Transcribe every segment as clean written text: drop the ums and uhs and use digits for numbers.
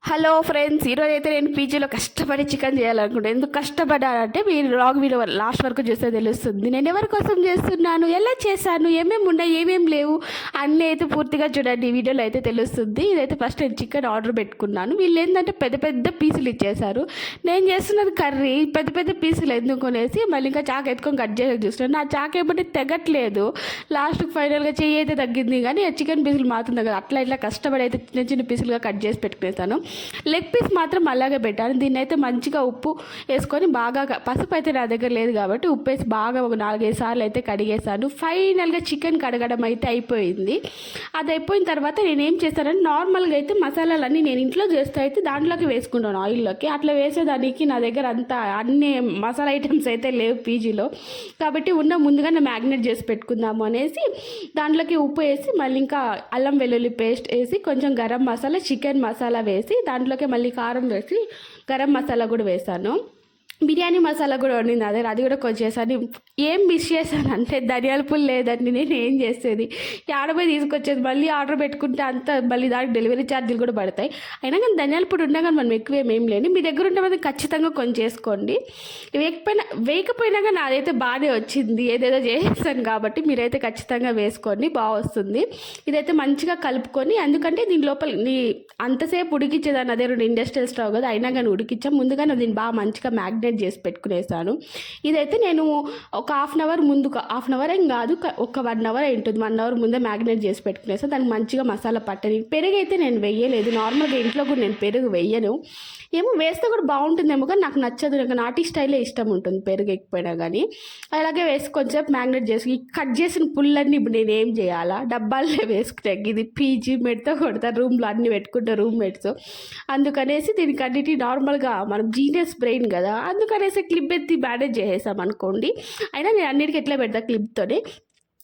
Hello friends, ఈరోజు అయితే నేను పీజీలో కష్టపడి చికెన్ చేయాలనుకుంటున్నాను. ఎందుకు కష్టపడ్డానంటే మీరు లాగ్ వీడియో లాస్ట్ వరకు చూస్తే తెలుస్తుంది. నేను ఎవరి కోసం చేస్తున్నాను, ఎలా చేశాను, ఏమేమి ఉన్నాయి, ఏమేమి లేవు అన్నీ అయితే పూర్తిగా చూడండి. ఈ వీడియోలో అయితే తెలుస్తుంది. ఇదైతే ఫస్ట్ నేను చికెన్ ఆర్డర్ పెట్టుకున్నాను. వీళ్ళు ఏంటంటే పెద్ద పెద్ద పీసులు ఇచ్చేశారు. నేను చేస్తున్నది కర్రీ, పెద్ద పెద్ద పీసులు ఎందుకు అనేసి మళ్ళీ ఇంకా చాకు ఎత్తుకొని కట్ చేసి చూస్తున్నాను. నా చాకు ఏమంటే తెగట్లేదు. లాస్ట్కి ఫైనల్గా చెయ్యి అయితే తగ్గింది, కానీ ఆ చికెన్ పీసులు మాత్రం తగ్గదు. అట్లా ఇట్లా కష్టపడి అయితే చిన్న చిన్న పీసులుగా కట్ చేసి పెట్టుకునేసాను. లెగ్ పీస్ మాత్రం అలాగే పెట్టాను. దీన్ని అయితే మంచిగా ఉప్పు వేసుకొని బాగా, పసుపు అయితే నా దగ్గర లేదు కాబట్టి ఉప్పు వేసి బాగా ఒక 4-5 సార్లు అయితే కడిగేసాను. ఫైనల్గా చికెన్ కడగడం అయితే అయిపోయింది. అది అయిపోయిన తర్వాత నేను ఏం చేస్తానంటే నార్మల్గా అయితే మసాలాలన్నీ నేను ఇంట్లో చేస్తే అయితే దాంట్లోకి వేసుకుంటాను, ఆయిల్లోకి. అట్లా వేసేదానికి నా దగ్గర అంతా అన్ని మసాలా ఐటమ్స్ అయితే లేవు పీజీలో, కాబట్టి ముందుగానే మ్యాగ్నేట్ చేసి పెట్టుకుందాము అనేసి దాంట్లోకి ఉప్పు వేసి మళ్ళీ ఇంకా అల్లం వెల్లుల్లి పేస్ట్ వేసి కొంచెం గరం మసాలా, చికెన్ మసాలా వేసి దాంట్లోకి మళ్ళీ కారం వేసి గరం మసాలా కూడా వేసాను. బిర్యానీ మసాలా కూడా వండింది అదే, అది కూడా కొంచెం చేశాను. ఏం మిస్ చేశాను అంటే ధనియాల పొడి లేదండి. నేను ఏం చేసేది, ఆడపోయి తీసుకొచ్చేది, మళ్ళీ ఆర్డర్ పెట్టుకుంటే అంత మళ్ళీ దానికి డెలివరీ ఛార్జీలు కూడా పడతాయి. అయినా కానీ ధనియాల పొడి ఉన్నా కానీ మనం ఎక్కువ ఏం లేని, మీ దగ్గర ఉంటే మాత్రం ఖచ్చితంగా కొంచెం చేసుకోండి. వేయకపోయినా కానీ అదైతే బాగానే వచ్చింది. ఏదేదో చేస్తాను కాబట్టి మీరైతే ఖచ్చితంగా వేసుకోండి, బాగా వస్తుంది. ఇదైతే మంచిగా కలుపుకొని, ఎందుకంటే దీని లోపల అంతసేపు ఉడికించేదాన్ని, అదే 2 ఇండస్ట్రియల్ స్టవ్ కదా, అయినా కానీ ఉడికించాం. ముందుగానే దీన్ని బాగా మంచిగా మ్యాగ్నేట్ చేసి పెట్టుకునేసాను. ఇదైతే నేను ఒక హాఫ్ అన్ అవర్ ముందు, హాఫ్ అన్ అవర్ ఏం కాదు, ఒక 1 అవర్ ఉంటుంది, 1 అవర్ ముందే మ్యాగ్నేట్ చేసి పెట్టుకునేసాను. దానికి మంచిగా మసాలా పట్టని. పెరుగు అయితే నేను వెయ్యలేదు. నార్మల్గా ఇంట్లో కూడా నేను పెరుగు వెయ్యను. ఏమో వేస్తే కూడా బాగుంటుందేమో కానీ నాకు నచ్చదు. నాకు నాటి స్టైలే ఇష్టం ఉంటుంది పెరుగు ఎక్కిపోయినా కానీ. అలాగే వేసి కొంచెంసేపు మ్యాగ్నేట్ చేసి కట్ చేసిన పుల్లన్నీ ఇప్పుడు నేను ఏం చేయాలా, డబ్బాల్లో వేసుకునే. ఇది పీజీ మెట్తో కొడతారు, రూమ్లో అన్ని పెట్టుకుంటారు రూమ్మేట్స్. అందుకనేసి దీనికి అన్నిటి నార్మల్గా మనం జీనియస్ బ్రెయిన్ కదా, అందుకనేసి క్లిప్ ఎత్తి మేనేజ్ చేసేసాం అనుకోండి. అయినా నేను అన్నిటికీ ఎట్లా పెడతా, క్లిప్తోనే.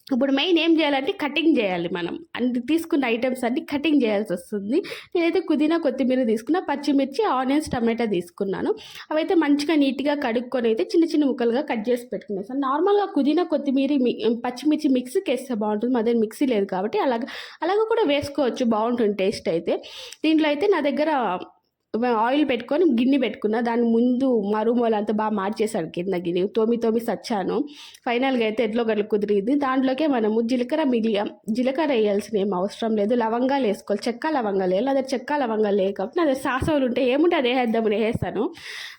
ఇప్పుడు మెయిన్ ఏం చేయాలంటే కటింగ్ చేయాలి. మనం అన్ని తీసుకున్న ఐటమ్స్ అన్ని కటింగ్ చేయాల్సి వస్తుంది. నేనైతే పుదీనా, కొత్తిమీర తీసుకున్నా, పచ్చిమిర్చి, ఆనియన్స్, టమాటా తీసుకున్నాను. అవైతే మంచిగా నీట్గా కడుక్కొని అయితే చిన్న చిన్న ముక్కలుగా కట్ చేసి పెట్టుకునేసాను. నార్మల్గా పుదీనా, కొత్తిమీర, పచ్చిమిర్చి మిక్సీకి వేస్తే బాగుంటుంది. అదే మిక్సీ లేదు కాబట్టి అలాగ కూడా వేసుకోవచ్చు, బాగుంటుంది టేస్ట్ అయితే. దీంట్లో అయితే నా దగ్గర ఆయిల్ పెట్టుకొని గిన్నె పెట్టుకున్నా. దాని ముందు మరుమూల అంతా బాగా మార్చేసాడు కింద గిన్నె, తోమి సచ్చాను. ఫైనల్గా అయితే ఎట్లో గట్ల కుదిరింది. దాంట్లోకే మనము జీలకర్ర వేయాల్సిన ఏం అవసరం లేదు, లవంగాలు వేసుకోవాలి. చెక్క లవంగాలు వేయాలి. అదే చెక్క లవంగాలు లేకపోతే అదే సాసవులు ఉంటే ఏముంటే అదే వేద్దామని వేసేస్తాను.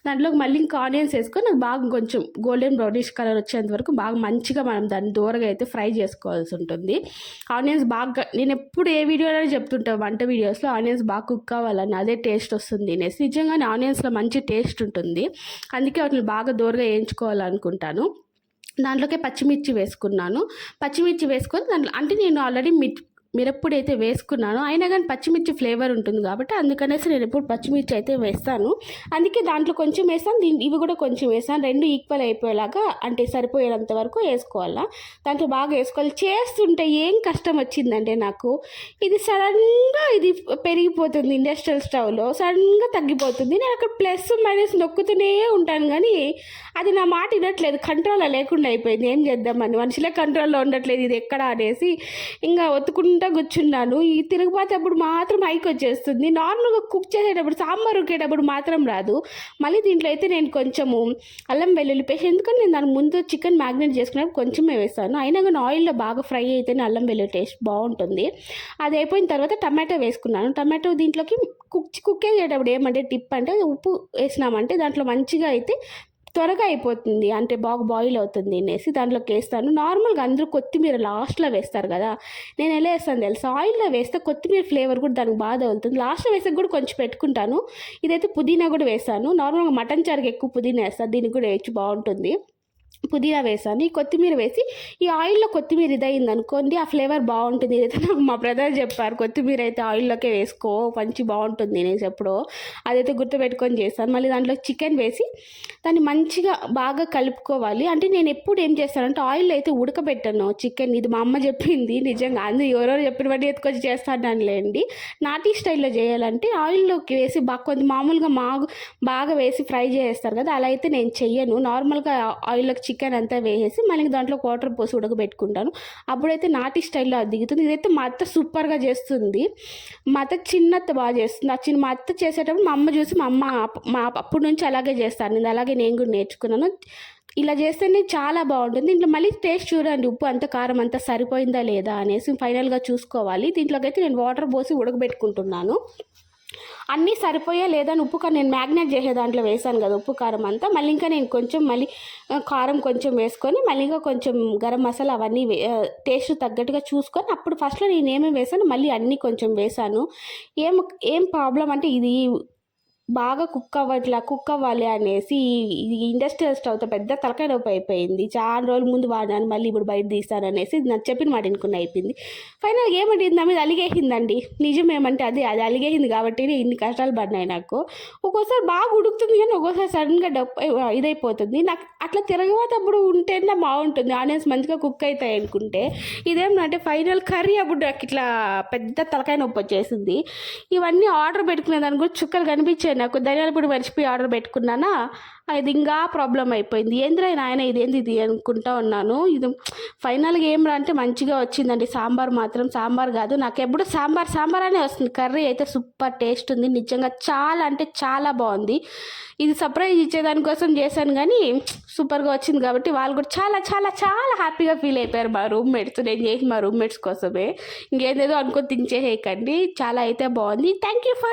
దాంట్లోకి మళ్ళీ ఇంకా ఆనియన్స్ వేసుకొని నాకు బాగా కొంచెం గోల్డెన్ బ్రౌనిష్ కలర్ వచ్చేంత వరకు బాగా మంచిగా మనం దాన్ని దూరగా అయితే ఫ్రై చేసుకోవాల్సి ఉంటుంది. ఆనియన్స్ బాగా, నేను ఎప్పుడు ఏ వీడియోలో చెప్తుంటాను వంట వీడియోస్లో, ఆనియన్స్ బాగా కుక్ అవ్వాలని, అదే టేస్ట్ వస్తుంది తినేసి. నిజంగానే ఆనియన్స్లో మంచి టేస్ట్ ఉంటుంది, అందుకే వాటిని బాగా దూరగా వేయించుకోవాలనుకుంటాను. దాంట్లోకే పచ్చిమిర్చి వేసుకున్నాను. పచ్చిమిర్చి వేసుకొని దాంట్లో అంటే నేను ఆల్రెడీ మిరప్పొడి అయితే వేసుకున్నాను, అయినా కానీ పచ్చిమిర్చి ఫ్లేవర్ ఉంటుంది కాబట్టి అందుకనేసి నేను ఎప్పుడు పచ్చిమిర్చి అయితే వేస్తాను. అందుకే దాంట్లో కొంచెం వేస్తాను, ఇవి కూడా కొంచెం వేస్తాను. 2 ఈక్వల్ అయిపోయేలాగా, అంటే సరిపోయేంత వరకు వేసుకోవాలా. దాంట్లో బాగా వేసుకోవాలి. చేస్తుంటే ఏం కష్టం వచ్చిందంటే నాకు ఇది సడన్గా పెరిగిపోతుంది. ఇండస్ట్రియల్ స్టవ్లో సడన్గా తగ్గిపోతుంది. నేను అక్కడ ప్లస్ మైనస్ నొక్కుతూనే ఉంటాను, కానీ అది నా మాట వినట్లేదు. కంట్రోల్లో లేకుండా అయిపోయింది. ఏం చేద్దామని, మనుషులే కంట్రోల్లో ఉండట్లేదు ఇది ఎక్కడ అనేసి ఇంకా ఒత్తుకుంటూ కూర్చున్నాను. ఈ తిరిగిపోతేప్పుడు మాత్రం హైకి వచ్చేస్తుంది. నార్మల్గా కుక్ చేసేటప్పుడు, సాంబార్ ఉడికేటప్పుడు మాత్రం రాదు. మళ్ళీ దీంట్లో అయితే నేను కొంచెము అల్లం వెల్లుల్లి పేస్ట్, ఎందుకంటే నేను దాని ముందు చికెన్ మ్యాగ్నేట్ చేసుకున్నప్పుడు కొంచెమే వేస్తాను. అయినా కానీ ఆయిల్లో బాగా ఫ్రై అయితేనే అల్లం వెల్లుల్లి టేస్ట్ బాగుంటుంది. అది అయిపోయిన తర్వాత టమాటో వేసుకున్నాను. టమాటో దీంట్లోకి కుక్ చేసేటప్పుడు ఏమంటే టిప్ అంటే ఉప్పు వేసినామంటే దాంట్లో మంచిగా అయితే త్వరగా అయిపోతుంది, అంటే బాగా బాయిల్ అవుతుంది అనేసి దాంట్లోకి వేస్తాను. నార్మల్గా అందరూ కొత్తిమీర లాస్ట్లో వేస్తారు కదా, నేను ఎలా వేస్తాను తెలుసా, ఆయిల్లో వేస్తే కొత్తిమీర ఫ్లేవర్ కూడా దానికి బాగా తగులుతుంది. లాస్ట్లో వేస్తే కూడా కొంచెం పెట్టుకుంటాను. ఇదైతే పుదీనా కూడా వేస్తాను. నార్మల్గా మటన్ చారుకి ఎక్కువ పుదీనా వేస్తాను, దీనికి కూడా వేయచ్చు, బాగుంటుంది. పుదీనా వేసాను, ఈ కొత్తిమీర వేసి ఈ ఆయిల్లో కొత్తిమీర ఇదయింది అనుకోండి, ఆ ఫ్లేవర్ బాగుంటుంది. ఇదైతే నాకు మా బ్రదర్ చెప్పారు, కొత్తిమీర అయితే ఆయిల్లోకే వేసుకో మంచి బాగుంటుంది అనేసి. ఎప్పుడో అదైతే గుర్తుపెట్టుకొని చేస్తాను. మళ్ళీ దాంట్లో చికెన్ వేసి దాన్ని మంచిగా బాగా కలుపుకోవాలి. అంటే నేను ఎప్పుడు ఏం చేస్తానంటే ఆయిల్ అయితే ఉడకబెట్టాను చికెన్, ఇది మా అమ్మ చెప్పింది. నిజంగా అందరూ ఎవరెవరు చెప్పినవన్నీ ఎత్తుకొచ్చి చేస్తాను లేండి. నాటీ స్టైల్లో చేయాలంటే ఆయిల్లోకి వేసి కొంచెం మామూలుగా బాగా వేసి ఫ్రై చేస్తారు కదా, అలా అయితే నేను చెయ్యను. నార్మల్గా ఆయిల్లోకి చికెన్ అంతా వేసేసి మళ్ళీ దాంట్లో వాటర్ పోసి ఉడకబెట్టుకుంటాను. అప్పుడైతే నాటి స్టైల్లో అది దిగుతుంది. ఇదైతే మా అత్త సూపర్గా చేస్తుంది. మా అత్త చిన్నత్త బాగా చేస్తుంది. మా అత్త చేసేటప్పుడు మా అమ్మ చూసి మా అప్పటి నుంచి అలాగే చేస్తాను. అలాగే నేను కూడా నేర్చుకున్నాను. ఇలా చేస్తేనే చాలా బాగుంటుంది. దీంట్లో మళ్ళీ టేస్ట్ చూడండి, ఉప్పు అంత కారం అంతా సరిపోయిందా లేదా అనేసి ఫైనల్గా చూసుకోవాలి. దీంట్లోకి అయితే నేను వాటర్ పోసి ఉడకబెట్టుకుంటున్నాను. అన్నీ సరిపోయా లేదా అని ఉప్పు కారం నేను మ్యాగ్నేట్ చేసే దాంట్లో వేసాను కదా ఉప్పు కారం అంతా. మళ్ళీ ఇంకా నేను కొంచెం కారం కొంచెం వేసుకొని మళ్ళీ ఇంకా కొంచెం గరం మసాలా అవన్నీ టేస్ట్ తగ్గట్టుగా చూసుకొని అప్పుడు ఫస్ట్లో నేను ఏమేమి వేసాను మళ్ళీ అన్నీ కొంచెం వేసాను. ఏం ప్రాబ్లం అంటే ఇది బాగా కుక్ అవ్వాలి అనేసి ఇది ఇండస్ట్రియల్ స్టవ్తో పెద్ద తలకాయ నొప్పి అయిపోయింది. చాలా రోజుల ముందు వాడాను, మళ్ళీ ఇప్పుడు బయట తీస్తాను అనేసి నాకు చెప్పిన మాట అనుకుని అయిపోయింది. ఫైనల్ ఏమంటే నా మీద అలిగేసిందండి. నిజం ఏమంటే అది అలిగేసింది కాబట్టి ఇన్ని కష్టాలు పడినాయి నాకు. ఒక్కోసారి బాగా ఉడుకుతుంది కానీ ఒక్కోసారి సడన్గా ఇదైపోతుంది. నాకు అట్లా తిరగబోతప్పుడు ఉంటేనే బాగుంటుంది, ఆనియన్స్ మంచిగా కుక్ అవుతాయి అనుకుంటే. ఇదేమంటే ఫైనల్ కర్రీ అప్పుడు నాకు ఇట్లా పెద్ద తలకాయ నొప్పి వచ్చేసింది. ఇవన్నీ ఆర్డర్ పెట్టుకునే దాని కూడా చుక్కలు కనిపించాయి నాకు. ధనియాల పొడి మర్చిపోయి ఆర్డర్ పెట్టుకున్నానా, అది ఇంకా ప్రాబ్లం అయిపోయింది. ఏంద్రా నాయన ఇది అనుకుంటా ఉన్నాను. ఇది ఫైనల్గా అంటే మంచిగా వచ్చిందండి. సాంబార్ మాత్రం సాంబార్ కాదు, నాకు ఎప్పుడు సాంబార్ అనే వస్తుంది. కర్రీ అయితే సూపర్ టేస్ట్ ఉంది, నిజంగా చాలా అంటే చాలా బాగుంది. ఇది సర్ప్రైజ్ ఇచ్చేదానికోసం చేశాను కానీ సూపర్గా వచ్చింది కాబట్టి వాళ్ళు కూడా చాలా చాలా చాలా హ్యాపీగా ఫీల్ అయిపోయారు మా రూమ్మేట్స్. నేను చేసి మా రూమ్మేట్స్ కోసమే, ఇంకేదేదో అనుకొని తించేసేయకండి. చాలా అయితే బాగుంది. Thank you for